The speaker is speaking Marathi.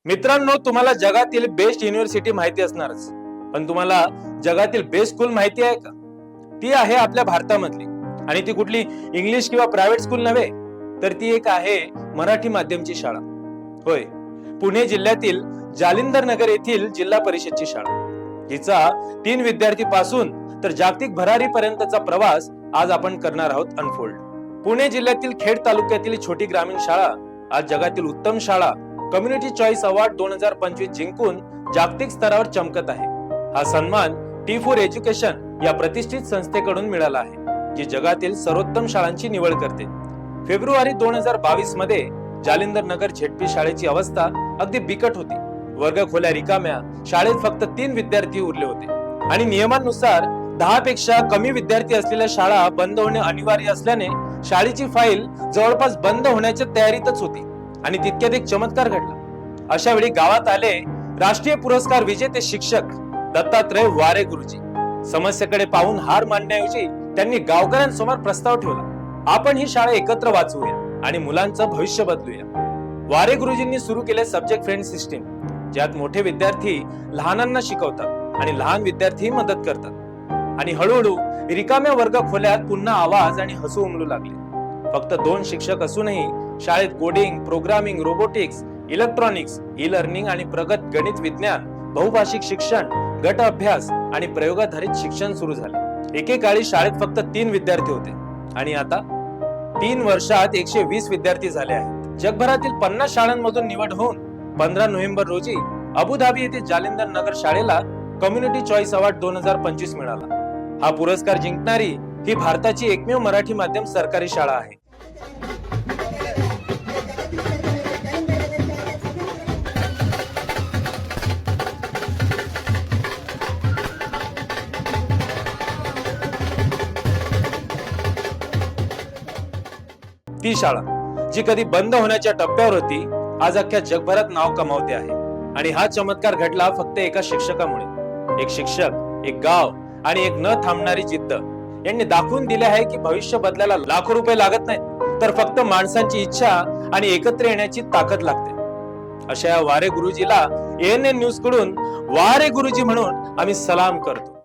मित्रांनो, तुम्हाला जगातील बेस्ट युनिव्हर्सिटी माहिती असणारच, पण तुम्हाला जगातील बेस्ट स्कूल माहिती आहे का? ती आहे आपल्या भारतामधली. आणि ती कुठली इंग्लिश किंवा प्रायव्हेट स्कूल नव्हे, तर ती एक आहे मराठी माध्यमची शाळा. होय, पुणे जिल्ह्यातील जालिंदर नगर येथील जिल्हा परिषदची शाळा. हिचा 3 विद्यार्थी पासून तर जागतिक भरारी पर्यंतचा प्रवास आज आपण करणार आहोत अनफोल्ड. पुणे जिल्ह्यातील खेड तालुक्यातील छोटी ग्रामीण शाळा आज जगातील उत्तम शाळा कम्युनिटी चॉईस अवॉर्ड 2025 जिंकून जागतिक स्तरावर चमकत आहे. हा सन्मान T4 एज्युकेशन या प्रतिष्ठित संस्थेकडून मिळाला आहे, जी जगातील सर्वोत्तम शाळांची निवड करते. फेब्रुवारी 2022 मध्ये जालिंदर नगर झेडपी शाळेची अवस्था अगदी बिकट होती. वर्ग खोल्या रिकाम्या, शाळेत फक्त 3 विद्यार्थी उरले होते आणि नियमानुसार 10 पेक्षा कमी विद्यार्थी असलेल्या शाळा बंद होणे अनिवार्य असल्याने शाळेची फाईल जवळपास बंद होण्याच्या तयारीतच होती. आणि तितक्यात एक चमत्कार घडला. अशा वेळी गावात आले राष्ट्रीय पुरस्कार विजेते शिक्षक दत्तात्रय वारे गुरुजी. समस्येकडे पाहून हार मानण्याऐवजी त्यांनी गावकऱ्यांसमोर प्रस्ताव ठेवला, आपण ही शाळा एकत्र वाचवूया आणि मुलांचं भविष्य बदलूया. वारे गुरुजींनी सुरू केले सब्जेक्ट फ्रेंड सिस्टीम, ज्यात मोठे विद्यार्थी लहानांना शिकवतात आणि लहान विद्यार्थी मदत करतात. आणि हळूहळू रिकाम्या वर्ग खोल्यात पुन्हा आवाज आणि हसू उमलू लागले. फक्त 2 शिक्षक असूनही शाळेत coding, programming, robotics, electronics, e learning आणि प्रगत गणित विज्ञान, बहुभाषिक शिक्षण, गट अभ्यास आणि प्रयोगाधारित शिक्षण सुरू झाले. एकेकाळी शाळेत फक्त 3 विद्यार्थी होते आणि आता 3 वर्षात 120 विद्यार्थी झाले आहेत. जगभरातील 50 शाळांमधून निवड होऊन 15 नोव्हेंबर रोजी अबुधाबी येथे जालिंदर नगर शाळेला कम्युनिटी चॉईस अवॉर्ड 2025 मिळाला. हा पुरस्कार जिंकणारी ही भारताची एकमेव मराठी माध्यम सरकारी शाळा आहे. ती शाळा जी कधी बंद होण्याच्या टप्प्यावर होती, आज अख्ख्या जगभरात नाव कमावते आहे. आणि हा चमत्कार घडला फक्त एका शिक्षकामुळे. एक शिक्षक, एक गाव आणि एक न थांबणारी जिद्द यांनी दाखवून दिले आहे की भविष्य बदलायला लाखो रुपये लागत नाहीत, तर फक्त माणसांची इच्छा आणि एकत्र येण्याची ताकद लागते. अशा या वारे गुरुजीला ANN न्यूज कडून वारे गुरुजी म्हणून आम्ही सलाम करतो.